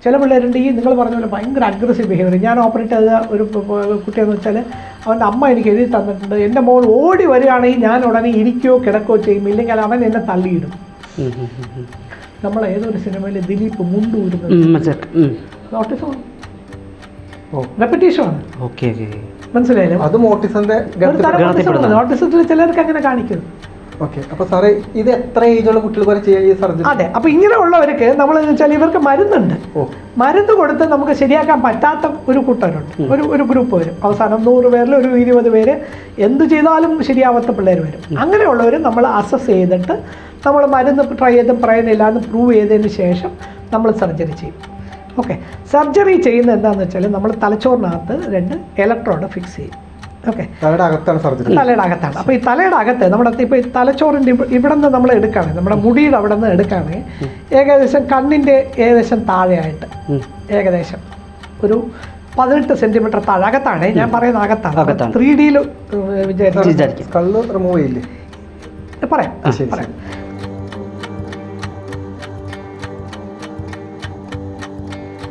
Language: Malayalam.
ചില പിള്ളേരുണ്ട് ഈ നിങ്ങൾ പറഞ്ഞ പോലെ ഭയങ്കര അഗ്രസീവ് ബിഹേവിയർ. ഞാൻ ഓപ്പറേറ്റ് ചെയ്ത ഒരു കുട്ടിയെന്ന് വെച്ചാൽ അവൻ്റെ അമ്മ എനിക്ക് എഴുതി തന്നിട്ടുണ്ട്, എൻ്റെ മോൾ ഓടി വരികയാണെങ്കിൽ ഞാൻ ഉടനെ ഇരിക്കുകയോ കിടക്കുകയോ ചെയ്യും, ഇല്ലെങ്കിൽ അവൻ എന്നെ തള്ളിയിടും. നമ്മൾ ഏതൊരു സിനിമയിൽ ദിലീപ് മുണ്ടൂരുന്നത് ഓട്ടിസം റെപ്പറ്റീഷനാണ്. മനസ്സിലായാലും അത് ഓട്ടിസത്തിന്റെ ഓട്ടിസത്തിൽ ചിലർക്ക് അങ്ങനെ കാണിക്കുന്നു. ഓക്കെ. അപ്പോൾ സാറേ ഇത് എത്ര ഏജുള്ള കുട്ടികൾ വരെ ചെയ്യാൻ ഈ സർജറി? അതെ. അപ്പോൾ ഇങ്ങനെയുള്ളവർക്ക് നമ്മൾ വെച്ചാൽ ഇവർക്ക് മരുന്നുണ്ട്. മരുന്ന് കൊടുത്ത് നമുക്ക് ശരിയാക്കാൻ പറ്റാത്ത ഒരു കൂട്ടരുണ്ട്, ഒരു ഗ്രൂപ്പ് വരും. അവസാനം 100 പേരിൽ ഒരു 20 പേര് എന്ത് ചെയ്താലും ശരിയാവാത്ത പിള്ളേർ വരും. അങ്ങനെയുള്ളവർ നമ്മൾ അസസ് ചെയ്തിട്ട് നമ്മൾ മരുന്ന് ട്രൈ ചെയ്തും പ്രയോജനമില്ല എന്ന് പ്രൂവ് ചെയ്തതിന് ശേഷം നമ്മൾ സർജറി ചെയ്യും. ഓക്കെ. സർജറി ചെയ്യുന്നത് എന്താണെന്ന് വെച്ചാൽ നമ്മൾ തലച്ചോറിനകത്ത് 2 ഇലക്ട്രോഡ് ഫിക്സ് ചെയ്യും. ഓക്കെ. തലയുടെ അകത്താണ് സർജറി. തലയുടെ അകത്താണ്. അപ്പോൾ ഈ തലയുടെ അകത്ത് നമ്മുടെ ഇപ്പോൾ ഈ തലച്ചോറിൻ്റെ ഇവിടെ നിന്ന് നമ്മൾ എടുക്കുകയാണെങ്കിൽ, നമ്മുടെ മുടിയുടെ അവിടെ നിന്ന് എടുക്കുകയാണെങ്കിൽ ഏകദേശം കണ്ണിൻ്റെ ഏകദേശം താഴെയായിട്ട് ഏകദേശം ഒരു 18 സെൻറ്റിമീറ്റർ താഴെ അകത്താണ്. ഞാൻ പറയുന്ന അകത്താണ്. 3D വിചാരിക്കും. കള്ള് റിമൂവ് ചെയ്യില്ലേ? പറയാം.